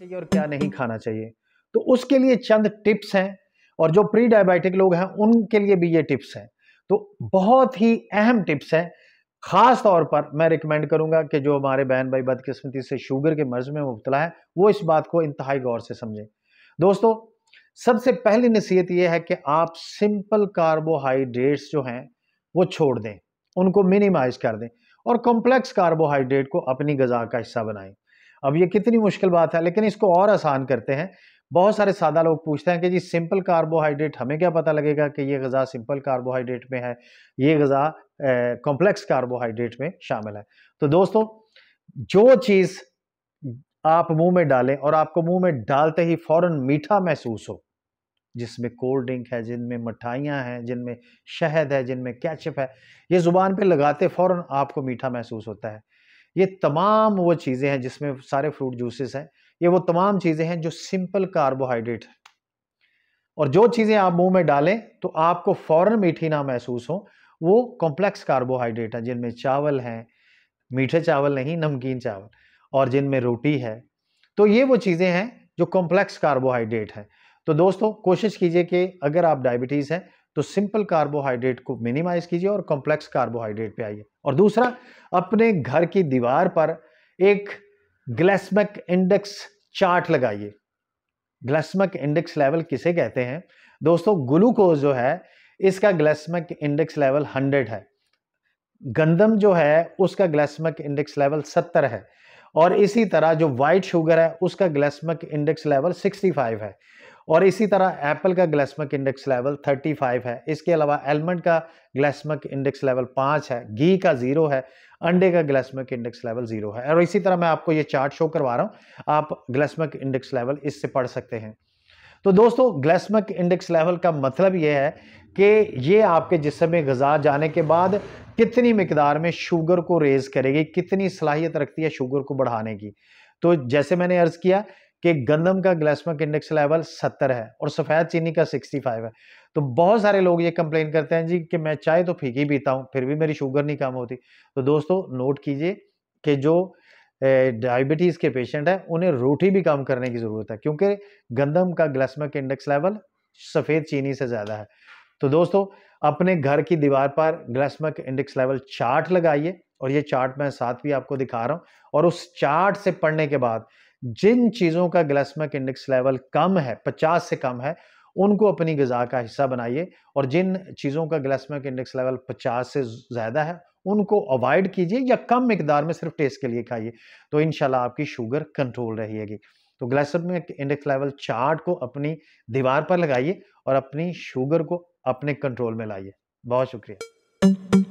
चाहिए और क्या नहीं खाना चाहिए। तो उसके लिए चंद टिप्स हैं, और जो प्री डायबिटिक लोग हैं उनके लिए भी ये टिप्स हैं। तो बहुत ही अहम टिप्स हैं। खास तौर पर मैं रिकमेंड करूंगा कि जो हमारे बहन भाई बदकिस्मती से शुगर के मर्ज में मुब्तला है वो इस बात को इंतहाई गौर से समझें। दोस्तों, सबसे पहली नसीहत यह है कि आप सिंपल कार्बोहाइड्रेट्स जो हैं वो छोड़ दें, उनको मिनिमाइज कर दें और कॉम्प्लेक्स कार्बोहाइड्रेट को अपनी ग़िज़ा का हिस्सा बनाएं। अब ये कितनी मुश्किल बात है, लेकिन इसको और आसान करते हैं। बहुत सारे सादा लोग पूछते हैं कि जी सिंपल कार्बोहाइड्रेट हमें क्या पता लगेगा कि ये ग़िज़ा सिंपल कार्बोहाइड्रेट में है, ये ग़िज़ा कॉम्प्लेक्स कार्बोहाइड्रेट में शामिल है। तो दोस्तों, जो चीज़ आप मुंह में डालें और आपको मुंह में डालते ही फौरन मीठा महसूस हो, जिसमें कोल्ड ड्रिंक है, जिनमें मिठाइयाँ हैं, जिनमें शहद है, जिनमें केचप है, ये ज़ुबान पे लगाते फौरन आपको मीठा महसूस होता है। ये तमाम वो चीज़ें हैं जिसमें सारे फ्रूट जूसेस हैं, ये वो तमाम चीज़ें हैं जो सिंपल कार्बोहाइड्रेट है। और जो चीज़ें आप मुंह में डालें तो आपको फौरन मीठी ना महसूस हो, वो कॉम्प्लेक्स कार्बोहाइड्रेट है, जिनमें चावल हैं, मीठे चावल नहीं, नमकीन चावल, और जिनमें रोटी है। तो ये वो चीज़ें हैं जो कॉम्प्लेक्स कार्बोहाइड्रेट हैं। तो दोस्तों, कोशिश कीजिए कि अगर आप डायबिटीज़ हैं तो सिंपल कार्बोहाइड्रेट को मिनिमाइज कीजिए और कॉम्प्लेक्स कार्बोहाइड्रेट पे आइए। और दूसरा, अपने घर की दीवार पर एक ग्लाइसेमिक इंडेक्स चार्ट लगाइए। ग्लाइसेमिक इंडेक्स लेवल किसे कहते हैं? दोस्तों, ग्लूकोज जो है इसका ग्लाइसेमिक इंडेक्स लेवल 100 है। गंदम जो है उसका ग्लाइसेमिक इंडेक्स लेवल 70 है, और इसी तरह जो व्हाइट शुगर है उसका ग्लाइसेमिक इंडेक्स लेवल 65 है, और इसी तरह एप्पल का ग्लाइसेमिक इंडेक्स लेवल 35 है। इसके अलावा आलमंड का ग्लाइसेमिक इंडेक्स लेवल 5 है, घी का 0 है, अंडे का ग्लाइसेमिक इंडेक्स लेवल 0 है। और इसी तरह मैं आपको ये चार्ट शो करवा रहा हूं, आप ग्लाइसेमिक इंडेक्स लेवल इससे पढ़ सकते हैं। तो दोस्तों, ग्लाइसेमिक इंडेक्स लेवल का मतलब यह है कि ये आपके जिस्म में ग़िज़ा जाने के बाद कितनी मिकदार में शुगर को रेज़ करेगी, कितनी सलाहियत रखती है शुगर को बढ़ाने की। तो जैसे मैंने अर्ज़ किया कि गंदम का ग्लाइसेमिक इंडेक्स लेवल 70 है और सफ़ेद चीनी का 65 है। तो बहुत सारे लोग ये कंप्लेन करते हैं जी कि मैं चाय तो फीकी पीता हूँ, फिर भी मेरी शुगर नहीं कम होती। तो दोस्तों, नोट कीजिए कि जो डायबिटीज़ के पेशेंट हैं उन्हें रोटी भी कम करने की ज़रूरत है, क्योंकि गंदम का ग्लाइसेमिक इंडेक्स लेवल सफ़ेद चीनी से ज़्यादा है। तो दोस्तों, अपने घर की दीवार पर ग्लाइसेमिक इंडेक्स लेवल चार्ट लगाइए, और ये चार्ट मैं साथ भी आपको दिखा रहा हूँ। और उस चार्ट से पढ़ने के बाद जिन चीज़ों का ग्लाइसेमिक इंडेक्स लेवल कम है, 50 से कम है, उनको अपनी ग़िज़ा का हिस्सा बनाइए, और जिन चीज़ों का ग्लाइसेमिक इंडेक्स लेवल 50 से ज़्यादा है उनको अवॉइड कीजिए या कम मिकदार में सिर्फ टेस्ट के लिए खाइए। तो इंशाल्लाह आपकी शुगर कंट्रोल रहेगी। तो ग्लाइसेमिक इंडेक्स लेवल चार्ट को अपनी दीवार पर लगाइए और अपनी शुगर को अपने कंट्रोल में लाइए। बहुत शुक्रिया।